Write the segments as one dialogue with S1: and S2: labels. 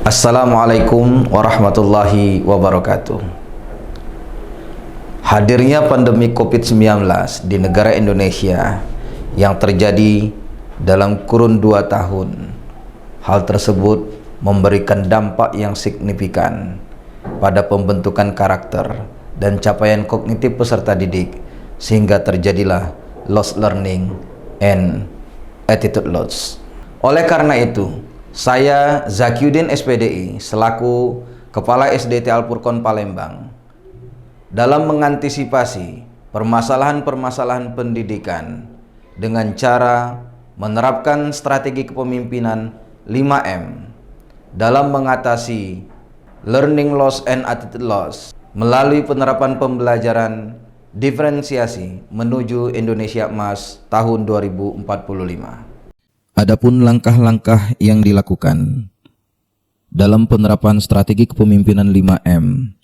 S1: Assalamualaikum warahmatullahi wabarakatuh. Hadirnya pandemi COVID-19 di negara Indonesia yang terjadi dalam kurun 2 tahun, hal tersebut memberikan dampak yang signifikan pada pembentukan karakter dan capaian kognitif peserta didik, sehingga terjadilah loss learning and attitude loss. Oleh karena itu, saya Zakyuddin SPDI selaku Kepala SDT Al-Furqon Palembang dalam mengantisipasi permasalahan-permasalahan pendidikan dengan cara menerapkan strategi kepemimpinan 5M dalam mengatasi learning loss and attitude loss melalui penerapan pembelajaran diferensiasi menuju Indonesia Emas tahun 2045. Adapun langkah-langkah yang dilakukan dalam penerapan strategi kepemimpinan 5M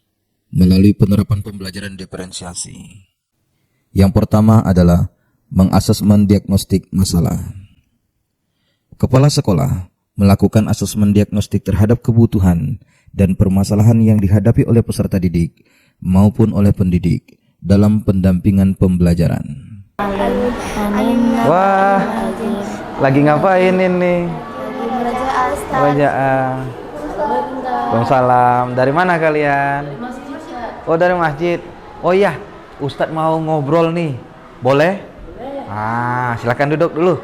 S1: melalui penerapan pembelajaran diferensiasi. Yang pertama adalah mengasesmen diagnostik masalah. Kepala sekolah melakukan asesmen diagnostik terhadap kebutuhan dan permasalahan yang dihadapi oleh peserta didik maupun oleh pendidik dalam pendampingan pembelajaran. Wah, lagi ngapain ini? Belajar. Waalaikumsalam. Dari mana kalian? Oh, dari masjid. Oh iya, Ustadz mau ngobrol nih. Boleh? Silakan duduk dulu.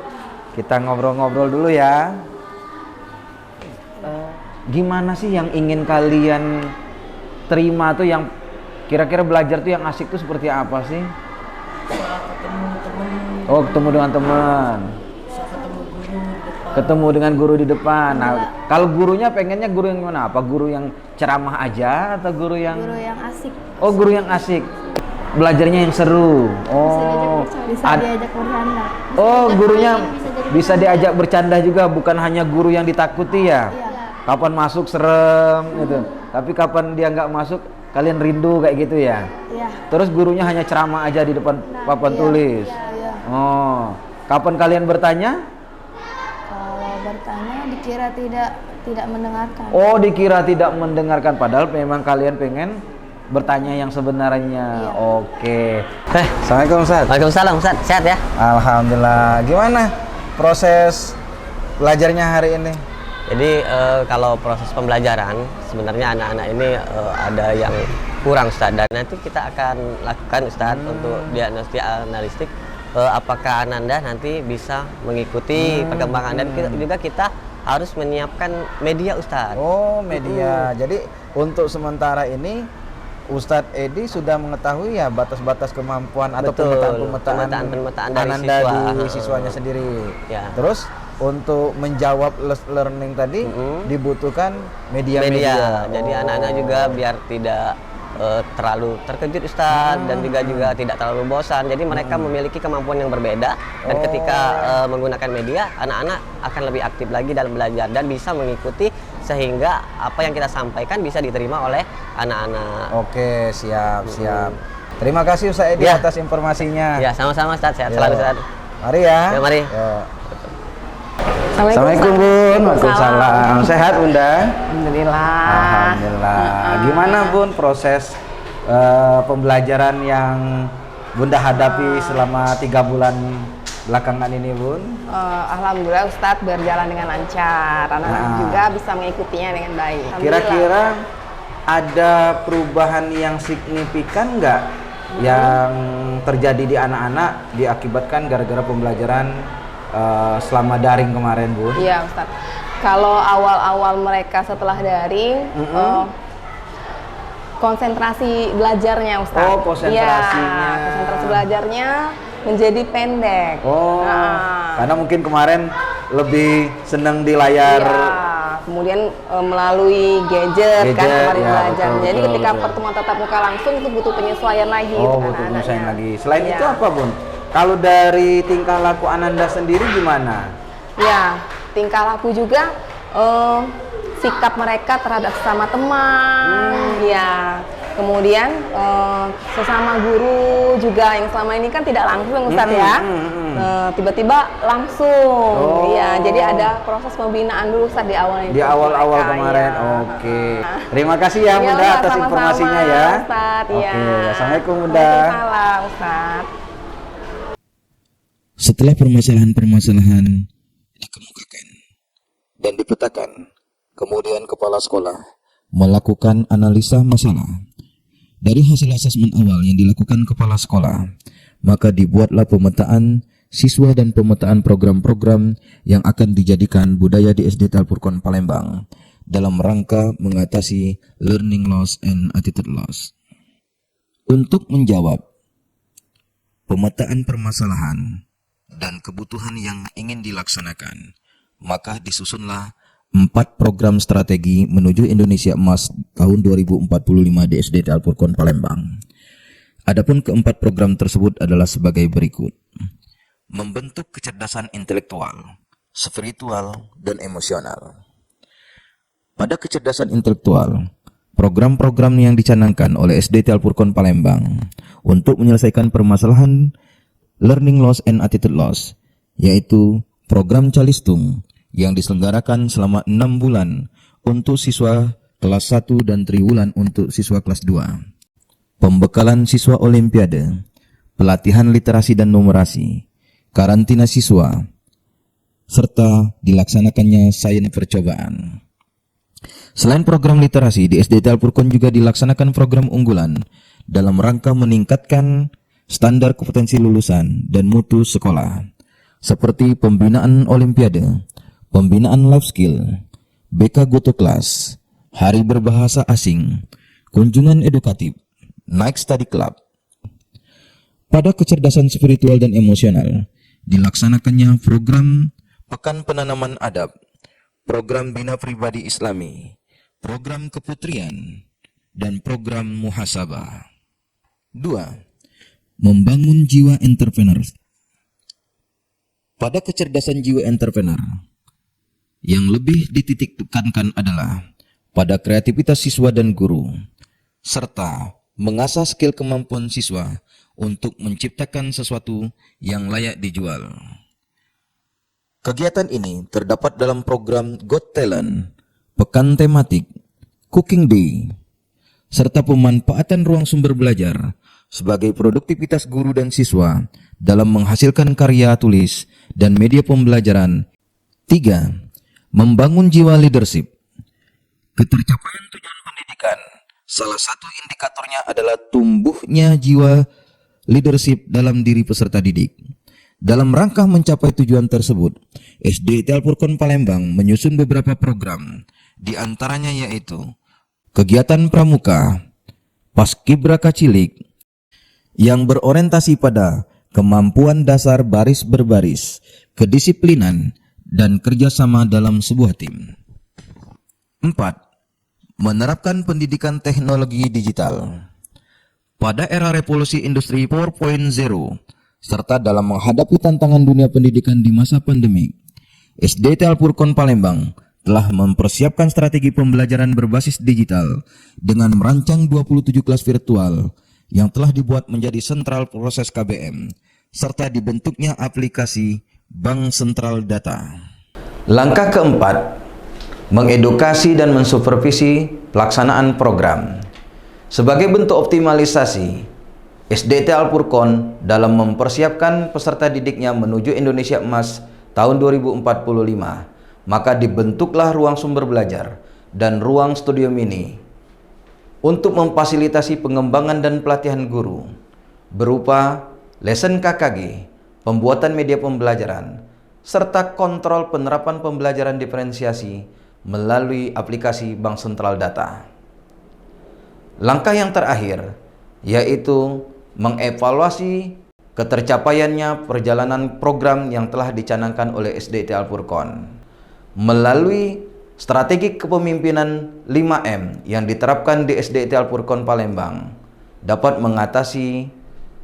S1: Kita ngobrol-ngobrol dulu ya. Gimana sih yang ingin kalian terima tuh, yang kira-kira belajar tuh yang asik tuh seperti apa sih? Oh, ketemu dengan teman. Ketemu dengan guru di depan. Nah, kalau gurunya pengennya guru yang mana? Apa guru yang ceramah aja atau guru yang
S2: asik?
S1: Oh, guru yang asik. Belajarnya yang seru. Oh,
S2: bisa diajak bercanda.
S1: Oh, gurunya bisa diajak bercanda juga, bukan hanya guru yang ditakuti ya. Iya. Kapan masuk serem gitu. Tapi kapan dia nggak masuk kalian rindu kayak gitu ya. Iya. Terus gurunya hanya ceramah aja di depan papan tulis. Iya. Oh, kapan kalian bertanya?
S2: Kalau bertanya dikira tidak mendengarkan.
S1: Oh, dikira tidak mendengarkan, padahal memang kalian pengen bertanya yang sebenarnya. Iya. Oke. Assalamualaikum Ustaz.
S3: Waalaikumsalam Ustaz, sehat ya?
S1: Alhamdulillah. Gimana proses belajarnya hari ini?
S3: Jadi kalau proses pembelajaran sebenarnya anak-anak ini ada yang kurang Ustaz, dan nanti kita akan lakukan Ustaz untuk diagnostik analistik. Apakah Ananda nanti bisa mengikuti perkembangan, dan juga kita harus menyiapkan media Ustaz.
S1: Oh, media. Jadi untuk sementara ini Ustadz Edi sudah mengetahui ya batas-batas kemampuan atau pemetaan
S3: dari
S1: Ananda
S3: siswa.
S1: di siswanya sendiri.
S3: Ya.
S1: Terus untuk menjawab learning tadi dibutuhkan media-media.
S3: Jadi anak-anak juga biar tidak terlalu terkejut Ustaz, dan juga tidak terlalu bosan. Jadi mereka memiliki kemampuan yang berbeda, dan ketika menggunakan media, anak-anak akan lebih aktif lagi dalam belajar dan bisa mengikuti, sehingga apa yang kita sampaikan bisa diterima oleh anak-anak.
S1: Oke, siap. Terima kasih Ustaz Edi atas informasinya.
S3: Ya, sama-sama Ustaz, sehat selalu Ustaz.
S1: Mari ya.
S3: Ya, mari.
S1: Assalamualaikum Bun. Waalaikumsalam. Sehat Bunda?
S2: Alhamdulillah.
S1: Gimana Bun proses pembelajaran yang Bunda hadapi selama 3 bulan belakangan ini Bun?
S4: Alhamdulillah Ustadz berjalan dengan lancar. Anak-anak juga bisa mengikutinya dengan baik.
S1: Kira-kira ada perubahan yang signifikan nggak yang terjadi di anak-anak diakibatkan gara-gara pembelajaran selama daring kemarin Bun?
S4: Iya Ustadz. Kalau awal-awal mereka setelah daring, konsentrasi belajarnya Ustadz.
S1: Oh, konsentrasinya.
S4: Ya, konsentrasi belajarnya menjadi pendek.
S1: Oh, karena mungkin kemarin lebih senang di layar.
S4: Iya, kemudian melalui gadget kan kemarin belajar. Jadi ketika pertemuan tatap muka langsung itu butuh penyesuaian lagi.
S1: Oh, butuh penyesuaian lagi. Selain itu apa Bun? Kalau dari tingkah laku Ananda sendiri gimana?
S4: Ya, tingkah laku juga, sikap mereka terhadap sesama teman, ya, Kemudian sesama guru juga yang selama ini kan tidak langsung Ustadz ya. Tiba-tiba langsung. Iya, jadi ada proses pembinaan dulu Ustadz di awalnya.
S1: Di awal-awal kemarin.
S4: Ya.
S1: Oke. Terima kasih ya Bunda atas
S4: sama-sama,
S1: informasinya ya.
S4: Ustadz,
S1: Oke.
S4: ya.
S1: Assalamualaikum Bunda.
S4: Waalaikumsalam Ustadz.
S5: Setelah permasalahan-permasalahan dikemukakan dan dipetakan, kemudian kepala sekolah melakukan analisa masalah. Dari hasil asesmen awal yang dilakukan kepala sekolah, maka dibuatlah pemetaan siswa dan pemetaan program-program yang akan dijadikan budaya di SD Al-Furqan Palembang dalam rangka mengatasi learning loss and attitude loss. Untuk menjawab pemetaan permasalahan dan kebutuhan yang ingin dilaksanakan, maka disusunlah 4 program strategi menuju Indonesia Emas tahun 2045 di SD Al-Furqan Palembang. Adapun keempat program tersebut adalah sebagai berikut. Membentuk kecerdasan intelektual, spiritual, dan emosional. Pada kecerdasan intelektual, program-program yang dicanangkan oleh SD Al-Furqan Palembang untuk menyelesaikan permasalahan learning loss and attitude loss, yaitu program Calistung yang diselenggarakan selama 6 bulan untuk siswa kelas 1 dan triwulan untuk siswa kelas 2. Pembekalan siswa olimpiade, pelatihan literasi dan numerasi, karantina siswa, serta dilaksanakannya sains percobaan. Selain program literasi, di SD Al-Furqan juga dilaksanakan program unggulan dalam rangka meningkatkan standar kompetensi lulusan dan mutu sekolah, seperti pembinaan olimpiade, pembinaan life skill, BK Goto Class, hari berbahasa asing, kunjungan edukatif, naik study club. Pada kecerdasan spiritual dan emosional, dilaksanakannya program Pekan Penanaman Adab, program Bina Pribadi Islami, program Keputrian, dan program Muhasabah. 2. Membangun jiwa entrepreneur. Pada kecerdasan jiwa entrepreneur, yang lebih dititik tekankan adalah pada kreativitas siswa dan guru, serta mengasah skill kemampuan siswa untuk menciptakan sesuatu yang layak dijual. Kegiatan ini terdapat dalam program Got Talent, Pekan Tematik, Cooking Day, serta pemanfaatan ruang sumber belajar sebagai produktivitas guru dan siswa dalam menghasilkan karya tulis dan media pembelajaran. 3. Membangun jiwa leadership. Ketercapaian tujuan pendidikan, salah satu indikatornya adalah tumbuhnya jiwa leadership dalam diri peserta didik. Dalam rangka mencapai tujuan tersebut, SD Al-Furqan Palembang menyusun beberapa program, di antaranya yaitu kegiatan pramuka, paskibraka cilik, yang berorientasi pada kemampuan dasar baris berbaris, kedisiplinan, dan kerjasama dalam sebuah tim. 4. Menerapkan pendidikan teknologi digital. Pada era revolusi industri 4.0, serta dalam menghadapi tantangan dunia pendidikan di masa pandemi, SD Al-Furqan Palembang telah mempersiapkan strategi pembelajaran berbasis digital dengan merancang 27 kelas virtual yang telah dibuat menjadi sentral proses KBM, serta dibentuknya aplikasi Bank Sentral Data.
S1: Langkah keempat, mengedukasi dan mensupervisi pelaksanaan program. Sebagai bentuk optimalisasi, SD Al-Furqan dalam mempersiapkan peserta didiknya menuju Indonesia Emas tahun 2045, maka dibentuklah ruang sumber belajar dan ruang studio mini untuk memfasilitasi pengembangan dan pelatihan guru berupa lesson KKG, pembuatan media pembelajaran, serta kontrol penerapan pembelajaran diferensiasi melalui aplikasi Bank Sentral Data. Langkah yang terakhir yaitu mengevaluasi ketercapaiannya perjalanan program yang telah dicanangkan oleh SD Al-Furqan melalui strategi kepemimpinan 5M yang diterapkan di SD Al-Furqan Palembang dapat mengatasi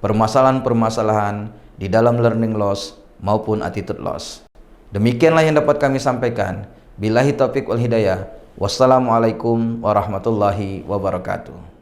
S1: permasalahan-permasalahan di dalam learning loss maupun attitude loss. Demikianlah yang dapat kami sampaikan. Billahi taufiq wal hidayah. Wassalamualaikum warahmatullahi wabarakatuh.